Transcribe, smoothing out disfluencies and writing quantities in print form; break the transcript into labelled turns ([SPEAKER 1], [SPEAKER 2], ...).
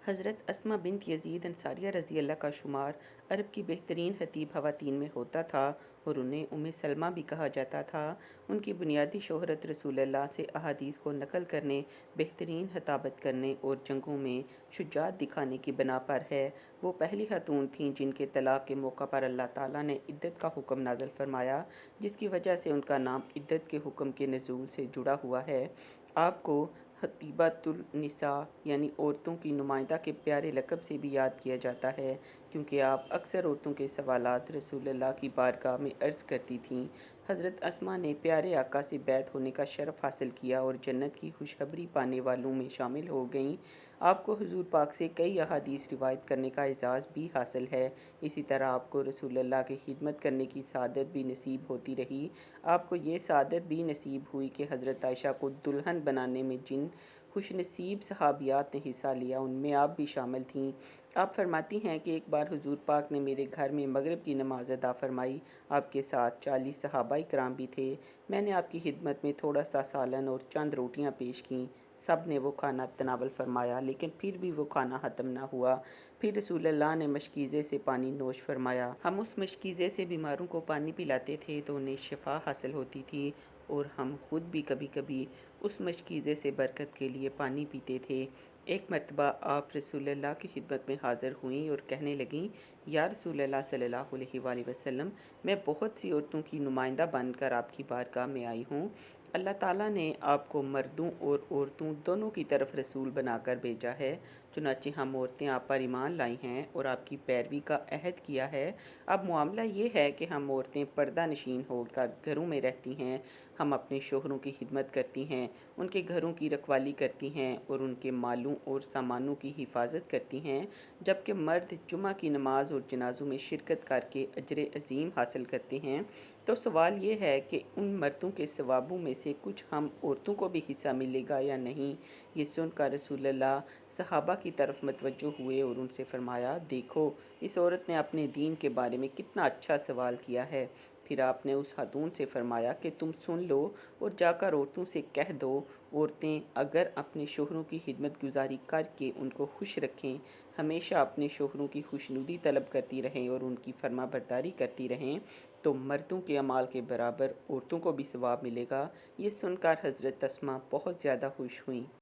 [SPEAKER 1] حضرت اسما بنت یزید انصاریہ رضی اللہ کا شمار عرب کی بہترین خطیب خواتین میں ہوتا تھا اور انہیں سلمہ بھی کہا جاتا تھا۔ ان کی بنیادی شہرت رسول اللہ سے احادیث کو نقل کرنے، بہترین خطابت کرنے اور جنگوں میں شجاعت دکھانے کی بنا پر ہے۔ وہ پہلی خاتون تھیں جن کے طلاق کے موقع پر اللہ تعالیٰ نے عدت کا حکم نازل فرمایا، جس کی وجہ سے ان کا نام عدت کے حکم کے نزول سے جڑا ہوا ہے۔ آپ کو خطیبۃ النساء یعنی عورتوں کی نمائندہ کے پیارے لقب سے بھی یاد کیا جاتا ہے، کیونکہ آپ اکثر عورتوں کے سوالات رسول اللہ کی بارگاہ میں عرض کرتی تھیں۔ حضرت اسما نے پیارے آقا سے بیعت ہونے کا شرف حاصل کیا اور جنت کی خوشخبری پانے والوں میں شامل ہو گئیں۔ آپ کو حضور پاک سے کئی احادیث روایت کرنے کا اعزاز بھی حاصل ہے۔ اسی طرح آپ کو رسول اللہ کی خدمت کرنے کی سعادت بھی نصیب ہوتی رہی۔ آپ کو یہ سعادت بھی نصیب ہوئی کہ حضرت عائشہ کو دلہن بنانے میں جن خوش نصیب صحابیات نے حصہ لیا، ان میں آپ بھی شامل تھیں۔ آپ فرماتی ہیں کہ ایک بار حضور پاک نے میرے گھر میں مغرب کی نماز ادا فرمائی۔ آپ کے ساتھ 40 صحابہ کرام بھی تھے۔ میں نے آپ کی خدمت میں تھوڑا سا سالن اور چند روٹیاں پیش کیں۔ سب نے وہ کھانا تناول فرمایا، لیکن پھر بھی وہ کھانا ختم نہ ہوا۔ پھر رسول اللہ نے مشکیزے سے پانی نوش فرمایا۔ ہم اس مشکیزے سے بیماروں کو پانی پلاتے تھے تو انہیں شفا حاصل ہوتی تھی، اور ہم خود بھی کبھی کبھی اس مشکیزے سے برکت کے لیے پانی پیتے تھے۔ ایک مرتبہ آپ رسول اللہ کی خدمت میں حاضر ہوئیں اور کہنے لگیں، یا رسول اللہ صلی اللہ علیہ وآلہ وسلم، میں بہت سی عورتوں کی نمائندہ بن کر آپ کی بارگاہ میں آئی ہوں۔ اللہ تعالیٰ نے آپ کو مردوں اور عورتوں دونوں کی طرف رسول بنا کر بھیجا ہے، چنانچہ ہم عورتیں آپ پر ایمان لائی ہیں اور آپ کی پیروی کا عہد کیا ہے۔ اب معاملہ یہ ہے کہ ہم عورتیں پردہ نشین ہو کر گھروں میں رہتی ہیں۔ ہم اپنے شوہروں کی خدمت کرتی ہیں، ان کے گھروں کی رکھوالی کرتی ہیں اور ان کے مالوں اور سامانوں کی حفاظت کرتی ہیں، جبکہ مرد جمعہ کی نماز اور جنازوں میں شرکت کر کے اجر عظیم حاصل کرتے ہیں۔ تو سوال یہ ہے کہ ان مردوں کے ثوابوں میں سے کچھ ہم عورتوں کو بھی حصہ ملے گا یا نہیں؟ یہ سن کر رسول اللہ صحابہ کی طرف متوجہ ہوئے اور ان سے فرمایا، دیکھو اس عورت نے اپنے دین کے بارے میں کتنا اچھا سوال کیا ہے۔ پھر آپ نے اس خاتون سے فرمایا کہ تم سن لو اور جا کر عورتوں سے کہہ دو، عورتیں اگر اپنے شوہروں کی خدمت گزاری کر کے ان کو خوش رکھیں، ہمیشہ اپنے شوہروں کی خوشنودی طلب کرتی رہیں اور ان کی فرما برداری کرتی رہیں، تو مردوں کے اعمال کے برابر عورتوں کو بھی ثواب ملے گا۔ یہ سن کر حضرت اسما بہت زیادہ خوش ہوئیں۔